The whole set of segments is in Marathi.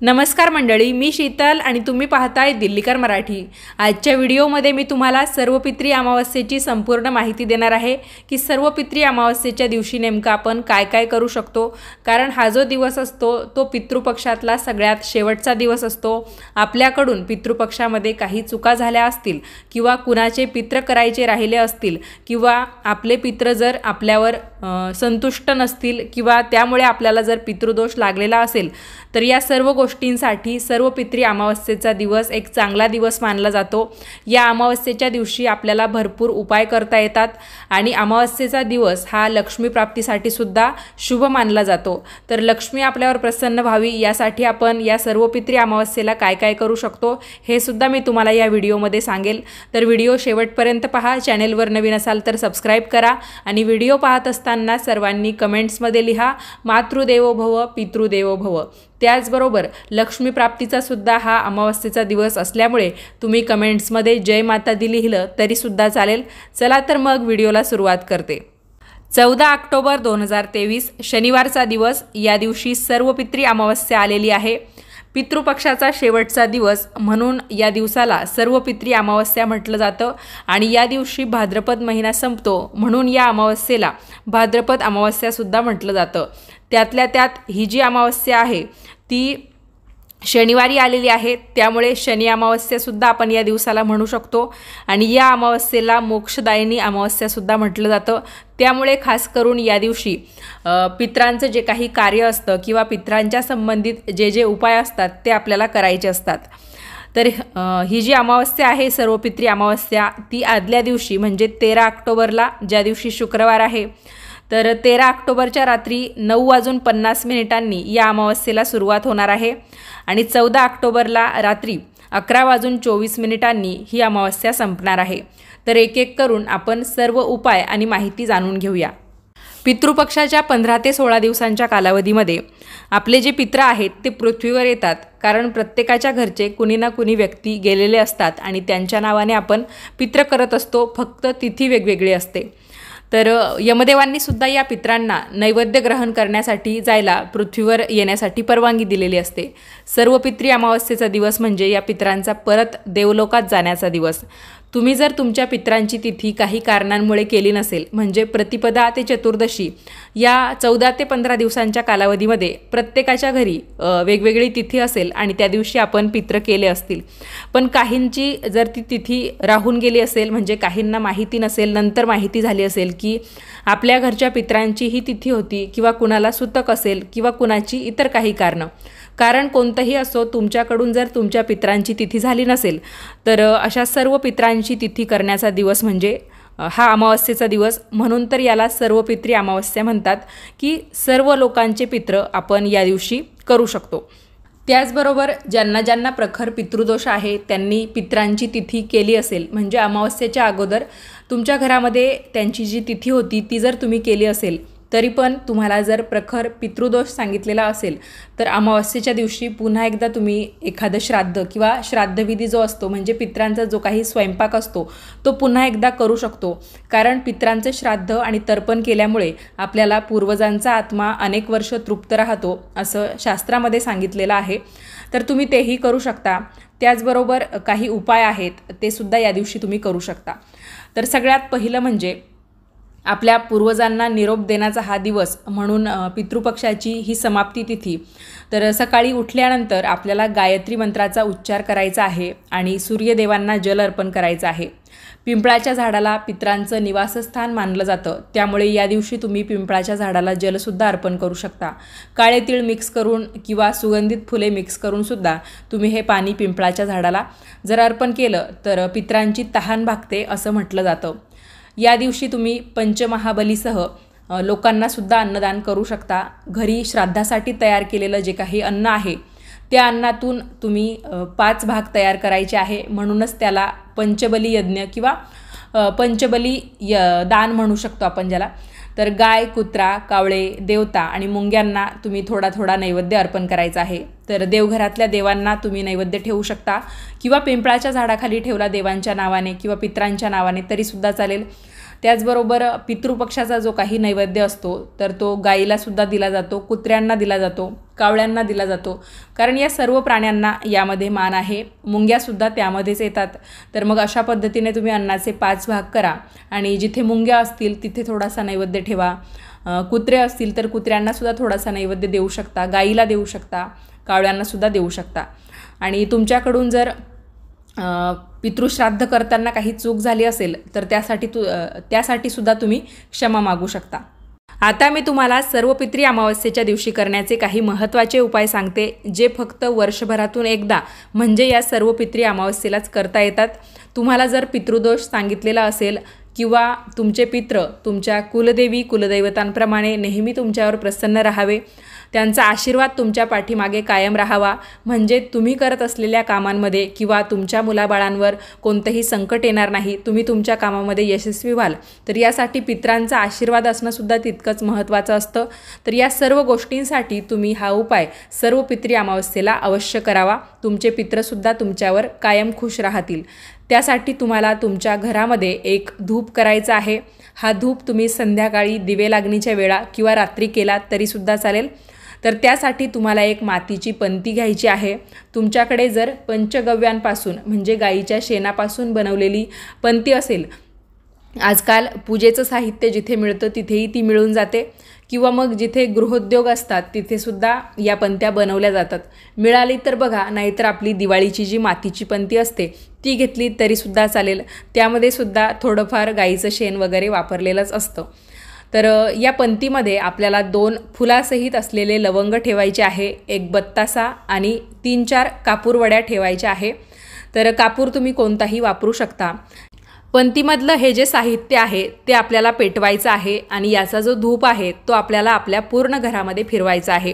नमस्कार मंडळी, मी शीतल आणि तुम्ही पाहताय दिल्लीकर मराठी। आजच्या व्हिडिओमध्ये मी तुम्हाला सर्वपित्री अमावस्येची संपूर्ण माहिती देणार आहे की सर्वपित्री अमावस्येच्या दिवशी नेमका आपण काय काय करू शकतो। कारण हा जो दिवस असतो तो पितृपक्षातला सगळ्यात शेवटचा दिवस असतो। आपल्याकडून पितृपक्षामध्ये काही चुका झाल्या असतील किंवा कुणाचे पित्र करायचे राहिले असतील किंवा आपले पित्र जर आपल्यावर संतुष्ट नसतील किंवा त्यामुळे आपल्याला जर पितृदोष लागलेला असेल तर या सर्व गोष्टींसाठी सर्वपित्री अमावस्येचा दिवस एक चांगला दिवस मानला जातो। या अमावस्येच्या दिवशी आपल्याला भरपूर उपाय करता येतात आणि अमावस्येचा दिवस हा लक्ष्मी प्राप्तीसाठी सुद्धा शुभ मानला जातो। तर लक्ष्मी आपल्यावर प्रसन्न व्हावी यासाठी आपण या सर्वपित्री अमावस्येला काय काय करू शकतो हे सुद्धा मी तुम्हाला या व्हिडिओमध्ये सांगेल। तर व्हिडिओ शेवटपर्यंत पहा। चॅनेलवर नवीन असाल तर सबस्क्राइब करा आणि व्हिडिओ पाहत असताना सर्वांनी कमेंट्समध्ये लिहा मातृदेवो भव पितृदेवो भव। त्याचबरोबर लक्ष्मी प्राप्तीचा सुद्धा हा अमावस्येचा दिवस असल्यामुळे तुम्ही कमेंट्समध्ये जय माता दी लिहिलं तरी सुद्धा चालेल। चला तर मग व्हिडिओला सुरुवात करते। 14 ऑक्टोबर 2023 शनिवारचा दिवस। या दिवशी सर्वपित्री अमावस्या आलेली आहे। पितृपक्षाचा शेवटचा दिवस म्हणून या दिवसाला सर्वपित्री अमावस्या म्हटलं जातं आणि या दिवशी भाद्रपद महिना संपतो म्हणून या अमावस्येला भाद्रपद अमावस्या सुद्धा म्हटलं जातं। त्यातल्या त्यात ही जी अमावस्या आहे ती शनिवारी आलेली आहे, त्यामुळे शनी अमावस्या सुद्धा आपण या दिवसाला म्हणू शकतो आणि या अमावस्येला मोक्षदायिनी अमावस्या सुद्धा म्हटलं जातं। त्यामुळे खास करून या दिवशी पितरांचं जे काही कार्य असतं किंवा पितरांच्या संबंधित जे उपाय असतात ते आपल्याला करायचे असतात। तर ही जी अमावस्या आहे सर्वपित्री अमावस्या ती आदल्या दिवशी म्हणजे 13 ऑक्टोबरला, ज्या दिवशी शुक्रवार आहे, तर 13 ऑक्टोबरच्या रात्री 9:50 या अमावस्येला सुरुवात होणार आहे आणि 14 ऑक्टोबरला रात्री 11:24 ही अमावस्या संपणार आहे। तर एक एक करून आपण सर्व उपाय आणि माहिती जाणून घेऊया। पितृपक्षाच्या 15 ते 16 दिवसांच्या कालावधीमध्ये आपले जे पित्र आहेत ते पृथ्वीवर येतात, कारण प्रत्येकाच्या घरचे कुणी ना कुणी व्यक्ती गेलेले असतात आणि त्यांच्या नावाने आपण पित्र करत असतो, फक्त तिथी वेगवेगळी असते। तर यमदेवांनी सुद्धा या पित्रांना नैवेद्य ग्रहण करण्यासाठी जायला पृथ्वीवर येण्यासाठी परवानगी दिलेली असते। सर्वपित्री अमावस्येचा दिवस म्हणजे या पित्रांचा परत देवलोकात जाण्याचा दिवस। तुम्ही जर तुमच्या पित्रांची तिथी काही कारणांमुळे केली नसेल, म्हणजे प्रतिपदा ते चतुर्दशी या 14 ते 15 दिवसांच्या कालावधीमध्ये प्रत्येकाच्या घरी वेगवेगळी तिथी असेल आणि त्या दिवशी आपण पित्र केले असतील, पण काहींची जर ती तिथी राहून गेली असेल, म्हणजे काहींना माहिती नसेल, नंतर माहिती झाली असेल की आपल्या घरच्या पित्रांची ही तिथी होती किंवा कुणाला सुतक असेल किंवा कुणाची इतर काही कारण कोणतंही असो, तुमच्याकडून जर तुमच्या पित्रांची तिथी झाली नसेल तर अशा सर्व पित्रांची तिथी करण्याचा दिवस म्हणजे हा अमावस्येचा दिवस। म्हणून तर याला सर्वपित्री अमावस्या म्हणतात की सर्व लोकांचे पित्र आपण या दिवशी करू शकतो। त्याचबरोबर ज्यांना ज्यांना प्रखर पितृदोष आहे त्यांनी पित्रांची तिथी केली असेल, म्हणजे अमावस्येच्या अगोदर तुमच्या घरामध्ये त्यांची जी तिथी होती ती जर तुम्ही केली असेल तरी पण तुम्हाला जर प्रखर पितृदोष सांगितलेला असेल तर अमावस्येच्या दिवशी पुन्हा एकदा तुम्ही एखादं श्राद्ध किंवा श्राद्धविधी जो असतो, म्हणजे पित्रांचा जो काही स्वयंपाक असतो तो पुन्हा एकदा करू शकतो। कारण पित्रांचं श्राद्ध आणि तर्पण केल्यामुळे आपल्याला पूर्वजांचा आत्मा अनेक वर्ष तृप्त राहतो असं शास्त्रामध्ये सांगितलेलं आहे। तर तुम्ही तेही करू शकता। त्याचबरोबर काही उपाय आहेत ते सुद्धा या दिवशी तुम्ही करू शकता। तर सगळ्यात पहिलं म्हणजे आपल्या पूर्वजांना निरोप देण्याचा हा दिवस म्हणून पितृपक्षाची ही समाप्ती तिथी। तर सकाळी उठल्यानंतर आपल्याला गायत्री मंत्राचा उच्चार करायचा आहे आणि सूर्यदेवांना जल अर्पण करायचं आहे। पिंपळाच्या झाडाला पित्रांचं निवासस्थान मानलं जातं, त्यामुळे या दिवशी तुम्ही पिंपळाच्या झाडाला जलसुद्धा अर्पण करू शकता। काळे तीळ मिक्स करून किंवा सुगंधित फुले मिक्स करून सुद्धा तुम्ही हे पाणी पिंपळाच्या झाडाला जर अर्पण केलं तर पित्रांची तहान भागते असं म्हटलं जातं। या दिवशी तुम्ही पंचमहाबलीसह लोकांना सुद्धा अन्नदान करू शकता। घरी श्राद्धासाठी तयार केलेलं जे काही अन्न आहे त्या अन्नातून तुम्ही 5 भाग तयार करायचे आहे, म्हणूनच त्याला पंचबली यज्ञ किंवा पंचबली दान म्हणू शकतो आपण ज्याला। तर गाय, कुत्रा, कावळे, देवता आणि मुंग्यांना तुम्ही थोडा थोडा नैवेद्य अर्पण करायचा आहे। तर देवघरातल्या देवांना तुम्ही नैवेद्य ठेवू शकता किंवा पिंपळाच्या झाडाखाली ठेवला देवांच्या नावाने किंवा पित्रांच्या नावाने तरीसुद्धा चालेल। त्याचबरोबर पितृपक्षाचा जो काही नैवेद्य असतो तर तो गाईलासुद्धा दिला जातो, कुत्र्यांना दिला जातो, कावळ्यांना दिला जातो, कारण या सर्व प्राण्यांना यामध्ये मान आहे. मुंग्यासुद्धा त्यामध्येच येतात. तर मग अशा पद्धतीने तुम्ही अन्नाचे 5 भाग करा आणि जिथे मुंग्या असतील तिथे थोडासा नैवेद्य ठेवा. कुत्रे असतील तर कुत्र्यांनासुद्धा थोडासा नैवेद्य देऊ शकता, गाईला देऊ शकता, कावळ्यांनासुद्धा देऊ शकता. आणि तुमच्याकडून जर पितृश्राद्ध करताना काही चूक झाली असेल तर त्यासाठी सुद्धा तुम्ही क्षमा मागू शकता. आता मी तुम्हाला सर्व पितृ अमावस्येच्या दिवशी करण्याचे काही महत्त्वाचे उपाय सांगते, जे फक्त वर्षभरातून एकदा म्हणजे या सर्व पितृ अमावस्येलाच करता येतात. तुम्हाला जर पितृदोष सांगितलेला असेल किंवा तुमचे पितृ तुमच्या कुलदेवी कुलदैवतांप्रमाणे नेहमी तुमच्यावर प्रसन्न राहावे, त्यांचा आशीर्वाद तुमच्या पाठीमागे कायम राहावा, म्हणजे तुम्ही करत असलेल्या कामांमध्ये किंवा तुमच्या मुलाबाळांवर कोणतंही संकट येणार नाही, तुम्ही तुमच्या कामामध्ये यशस्वी व्हाल, तर यासाठी पितरांचा आशीर्वाद असणंसुद्धा तितकंच महत्त्वाचं असतं. तर या सर्व गोष्टींसाठी तुम्ही हा उपाय सर्व पितृ अमावस्येला अवश्य करावा. तुमचे पितृसुद्धा तुमच्यावर कायम खुश राहतील. त्यासाठी तुम्हाला तुमच्या घरामध्ये एक धूप करायचा आहे. हा धूप तुम्ही संध्याकाळी दिवे लागणीच्या वेळा किंवा रात्री केलात तरीसुद्धा चालेल. तर त्यासाठी तुम्हाला एक मातीची पंती घ्यायची आहे. तुमच्याकडे जर पंचगव्यांपासून म्हणजे गाईच्या शेणापासून बनवलेली पंती असेल, आजकाल पूजेचं साहित्य जिथे मिळतं तिथेही ती मिळून जाते, किंवा मग जिथे गृहोद्योग असतात तिथेसुद्धा या पंत्या बनवल्या जातात. मिळाली तर बघा, नाहीतर आपली दिवाळीची जी मातीची पंती असते ती घेतली तरीसुद्धा चालेल. त्यामध्ये सुद्धा थोडंफार गाईचं शेण वगैरे वापरलेलंच असतं. तर या पंतीमध्ये आपल्याला 2 फुलासहित असलेले लवंग ठेवायचे आहे, एक बत्तासा आणि 3-4 कापूरवड्या ठेवायच्या आहे. तर कापूर तुम्ही कोणताही वापरू शकता. पंतीमधलं हे जे साहित्य आहे ते आपल्याला पेटवायचं आहे आणि याचा जो धूप आहे तो आपल्याला आपल्या पूर्ण घरामध्ये फिरवायचा आहे.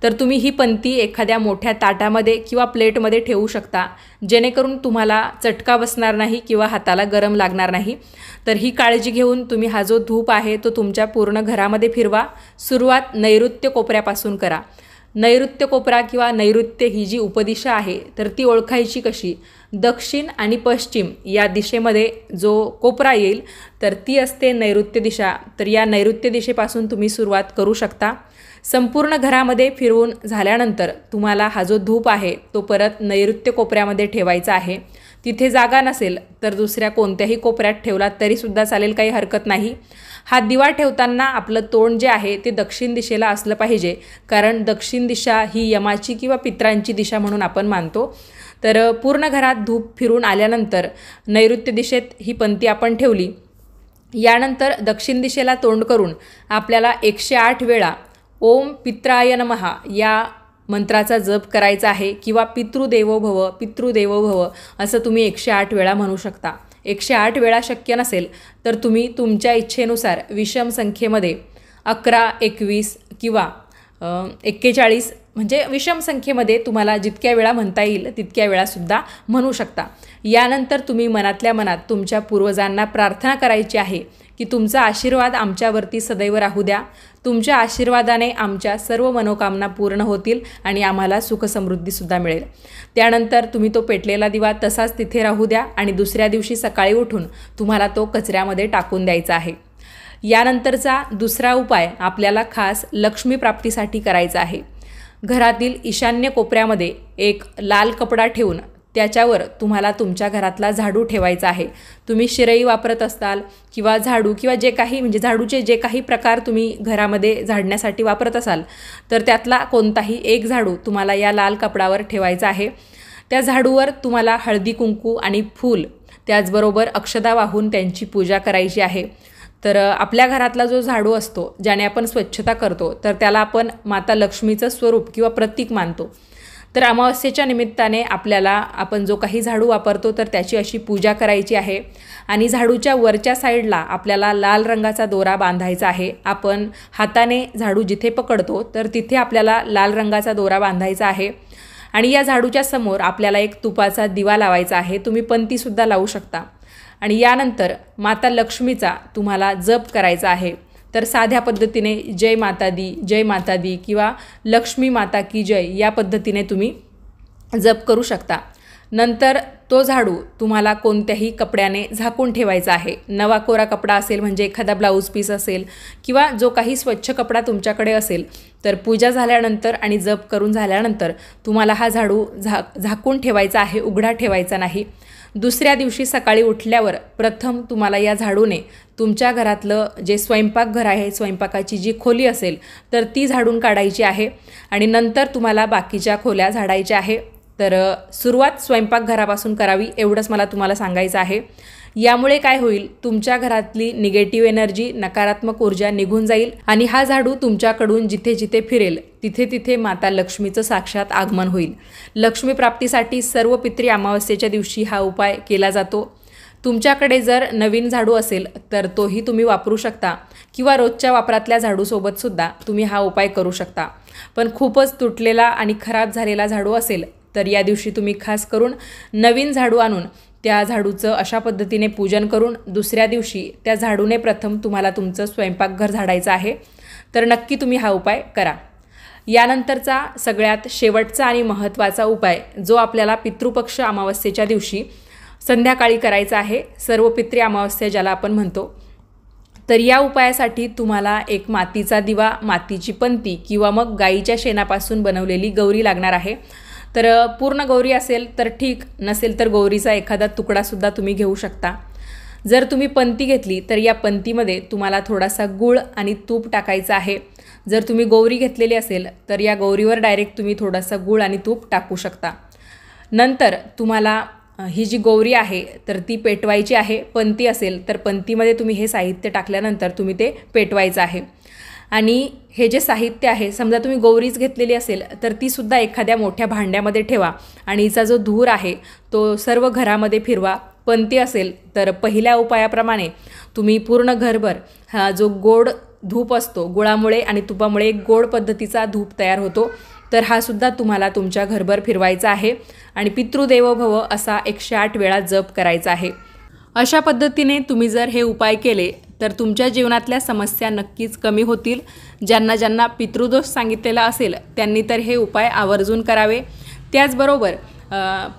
तर तुम्ही ही पंती एखाद्या मोठ्या ताटामध्ये किंवा प्लेटमध्ये ठेवू शकता, जेणेकरून तुम्हाला चटका बसणार नाही किंवा हाताला गरम लागणार नाही. तर ही काळजी घेऊन तुम्ही हा जो धूप आहे तो तुमच्या पूर्ण घरामध्ये फिरवा. सुरुवात नैऋत्य कोपऱ्यापासून करा. नैऋत्य कोपरा किंवा नैऋत्य ही जी उपदिशा आहे तर ती ओळखायची कशी? दक्षिण आणि पश्चिम या दिशेमध्ये जो कोपरा येईल तर ती असते नैऋत्य दिशा. तर या नैऋत्य दिशेपासून तुम्ही सुरुवात करू शकता. संपूर्ण घरामध्ये फिरवून झाल्यानंतर तुम्हाला हा जो धूप आहे तो परत नैऋत्य कोपऱ्यामध्ये ठेवायचा आहे. तिथे जागा नसेल तर दुसऱ्या कोणत्याही कोपऱ्यात ठेवला तरीसुद्धा चालेल, काही हरकत नाही. हा दिवा ठेवताना आपलं तोंड जे आहे ते दक्षिण दिशेला असलं पाहिजे, कारण दक्षिण दिशा ही यमाची किंवा पितरांची दिशा म्हणून आपण मानतो. तर पूर्ण घरात धूप फिरून आल्यानंतर नैऋत्य दिशेत ही पंती आपण ठेवली. यानंतर दक्षिण दिशेला तोंड करून आपल्याला 108 वेळा ओम पित्राय नमः या मंत्राचा जप करायचा आहे, किंवा पितृदेवो भव पितृदेवो भव असं तुम्ही 108 वेळा म्हणू शकता. 108 वेळा शक्य नसेल तर तुम्ही तुमच्या इच्छेनुसार विषम संख्येमध्ये 11, 21 किंवा 41 म्हणजे विषम संख्येमध्ये तुम्हाला जितक्या वेळा म्हणता येईल तितक्या वेळासुद्धा म्हणू शकता. यानंतर तुम्ही मनातल्या मनात तुमच्या पूर्वजांना प्रार्थना करायची आहे की तुमचा आशीर्वाद आमच्यावरती सदैव राहू द्या. तुमच्या आशीर्वादाने आमच्या सर्व मनोकामना पूर्ण होतील आणि आम्हाला सुखसमृद्धीसुद्धा मिळेल. त्यानंतर तुम्ही तो पेटलेला दिवा तसाच तिथे राहू द्या आणि दुसऱ्या दिवशी सकाळी उठून तुम्हाला तो कचऱ्यामध्ये टाकून द्यायचा आहे. यानंतरचा दुसरा उपाय आपल्याला खास लक्ष्मी प्राप्तीसाठी करायचा आहे. घरातील ईशान्य कोपऱ्यामध्ये एक लाल कपडा ठेवून त्याच्यावर तुम्हाला तुमच्या घरातला झाडू ठेवायचा आहे. तुम्ही शिरई वापरत असाल किंवा झाडू किंवा जे काही म्हणजे झाडूचे जे काही प्रकार तुम्ही घरामध्ये झाडण्यासाठी वापरत असाल तर त्यातला कोणताही एक झाडू तुम्हाला या लाल कपडावर ठेवायचा आहे. त्या झाडूवर तुम्हाला हळदी कुंकू आणि फूल त्याचबरोबर अक्षदा वाहून त्यांची पूजा करायची आहे. तर आपल्या घरातला जो झाडू असतो ज्याने आपण स्वच्छता करतो तर त्याला आपण माता लक्ष्मीचं स्वरूप किंवा प्रतीक मानतो. तर अमावस्येच्या निमित्ताने आपल्याला आपण जो काही झाडू वापरतो तर त्याची अशी पूजा करायची आहे. आणि झाडूच्या वरच्या साईडला आपल्याला लाल रंगाचा दोरा बांधायचा आहे. आपण हाताने झाडू जिथे पकडतो तर तिथे आपल्याला लाल रंगाचा दोरा बांधायचा आहे. आणि या झाडूच्या समोर आपल्याला एक तुपाचा दिवा लावायचा आहे. तुम्ही पंतीसुद्धा लावू शकता. आणि यानंतर माता लक्ष्मीचा तुम्हाला जप करायचा आहे. तर साध्या पद्धतीने जय माता दी किंवा लक्ष्मी माता की जय या पद्धतीने तुम्ही जप करू शकता. नंतर तो झाडू तुम्हाला कोणत्याही कपड्याने झाकून ठेवायचा आहे। नवा कोरा कपडा असेल म्हणजे एखादा ब्लाऊज पीस असेल किंवा जो काही स्वच्छ कपडा तुमच्याकडे असेल तर पूजा झाल्यानंतर आणि जप करून झाल्यानंतर तुम्हाला हा झाडू झाकून ठेवायचा आहे, उघडा ठेवायचा नाही। दुसऱ्या दिवशी सकाळी उठल्यावर प्रथम तुम्हाला या झाडूने तुमच्या घरातलं जे स्वयंपाकघर आहे, स्वयंपाकाची जी खोली असेल तर ती झाडून काढायची आहे आणि नंतर तुम्हाला बाकीच्या खोल्या झाडायच्या आहे। तर सुरुवात स्वयंपाकघरापासून करावी एवढंच मला तुम्हाला सांगायचं आहे। यामुळे काय होईल, तुमच्या घरातली निगेटिव्ह एनर्जी, नकारात्मक ऊर्जा निघून जाईल आणि हा झाडू तुमच्याकडून जिथे जिथे फिरेल तिथे तिथे माता लक्ष्मीचं साक्षात आगमन होईल। लक्ष्मी प्राप्तीसाठी सर्व पित्री अमावस्येच्या दिवशी हा उपाय केला जातो। तुमच्याकडे जर नवीन झाडू असेल तर तोही तुम्ही वापरू शकता किंवा रोजच्या वापरातल्या झाडूसोबतसुद्धा तुम्ही हा उपाय करू शकता। पण खूपच तुटलेला आणि खराब झालेला झाडू असेल तर या दिवशी तुम्ही खास करून नवीन झाडू आणून त्या झाडूचं अशा पद्धतीने पूजन करून दुसऱ्या दिवशी त्या झाडूने प्रथम तुम्हाला तुमचं स्वयंपाकघर झाडायचं आहे। तर नक्की तुम्ही हा उपाय करा। यानंतरचा सगळ्यात शेवटचा आणि महत्त्वाचा उपाय जो आपल्याला पितृपक्ष अमावस्येच्या दिवशी संध्याकाळी करायचा आहे, सर्व पित्री अमावस्या ज्याला आपण म्हणतो। तर या उपायासाठी तुम्हाला एक मातीचा दिवा, मातीची पंती किंवा मग गाईच्या शेणापासून बनवलेली गौरी लागणार आहे। तर पूर्ण गौरी असेल तर ठीक, नसेल तर गौरीचा एखादा तुकडासुद्धा तुम्ही घेऊ शकता। जर तुम्ही पंती घेतली तर या पंतीमध्ये तुम्हाला थोडासा गूळ आणि तूप टाकायचं आहे। जर तुम्ही गौरी घेतलेली असेल तर या गौरीवर डायरेक्ट तुम्ही थोडासा गूळ आणि तूप टाकू शकता। नंतर तुम्हाला ही जी गौरी आहे तर ती पेटवायची आहे। पंती असेल तर पंतीमध्ये तुम्ही हे साहित्य टाकल्यानंतर तुम्ही ते पेटवायचं आहे। आणि हे जे साहित्य आहे, समजा तुम्ही गौरीच घेतलेली असेल तर तीसुद्धा एखाद्या मोठ्या भांड्यामध्ये ठेवा आणि हिचा जो धूर आहे तो सर्व घरामध्ये फिरवा। पंती असेल तर पहिल्या उपायाप्रमाणे तुम्ही पूर्ण घरभर हा जो गोड धूप असतो, गुळामुळे आणि तुपामुळे एक गोड पद्धतीचा धूप तयार होतो, तर हा सुद्धा तुम्हाला तुमच्या घरभर फिरवायचा आहे आणि पितृदेवो भव असा 108 वेळा जप करायचा आहे। अशा पद्धतीने तुम्ही जर हे उपाय केले तर तुमच्या जीवनातल्या समस्या नक्कीच कमी होतील। ज्यांना ज्यांना पितृदोष सांगितलेला असेल त्यांनी तर हे उपाय आवर्जून करावे। त्याचबरोबर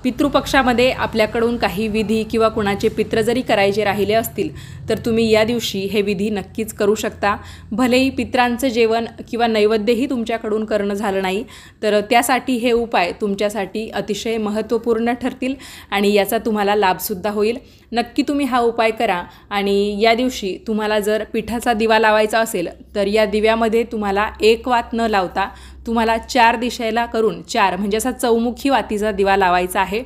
पितृपक्षामध्ये आपल्याकडून काही विधी किंवा कुणाचे पित्र जरी करायचे राहिले असतील तर तुम्ही या दिवशी हे विधी नक्कीच करू शकता। भलेही पित्रांचं जेवण किंवा नैवेद्यही तुमच्याकडून करणं झालं नाही तर त्यासाठी हे उपाय तुमच्यासाठी अतिशय महत्त्वपूर्ण ठरतील आणि याचा तुम्हाला लाभसुद्धा होईल। नक्की तुम्ही हा उपाय करा आणि या दिवशी तुम्हाला जर पिठाचा दिवा लावायचा असेल तर या दिव्यामध्ये तुम्हाला एक वात न लावता तुम्हाला 4 दिशेला करून 4 म्हणजे असा चौमुखी वातीचा दिवा लावायचा आहे।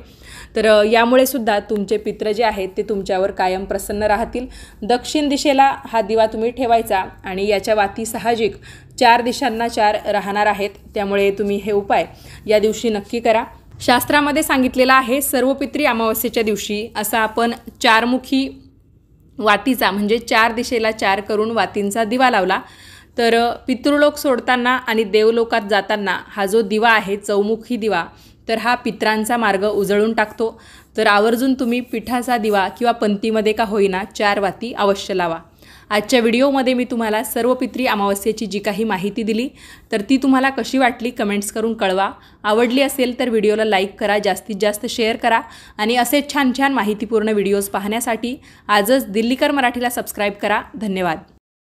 तर यामुळे सुद्धा तुमचे पित्र जे आहेत ते तुमच्यावर कायम प्रसन्न राहतील। दक्षिण दिशेला हा दिवा तुम्ही ठेवायचा आणि याच्या वाती साहजिक 4 दिशांना 4 राहणार आहेत, त्यामुळे तुम्ही हे उपाय या दिवशी नक्की करा। शास्त्रामध्ये सांगितलेलं आहे सर्व पित्री अमावस्येच्या दिवशी असा आपण 4मुखी वातीचा म्हणजे 4 दिशेला 4 करून वातींचा दिवा लावला तर पितृलोक सोडताना आणि देवलोकात जाताना हा जो दिवा आहे चौमुखी दिवा तर हा पित्रांचा मार्ग उजळून टाकतो। तर आवर्जून तुम्ही पिठाचा दिवा किंवा पंतीमध्ये का होईना 4 वाती अवश्य लावा। आजच्या व्हिडिओमध्ये मी तुम्हाला सर्व पित्री अमावस्येची जी काही माहिती दिली तर ती तुम्हाला कशी वाटली कमेंट्स करून कळवा। आवडली असेल तर व्हिडिओला लाईक करा, जास्तीत जास्त शेअर करा आणि असे छान छान माहितीपूर्ण व्हिडिओज पाहण्यासाठी आजच दिल्लीकर मराठीला सबस्क्राईब करा। धन्यवाद।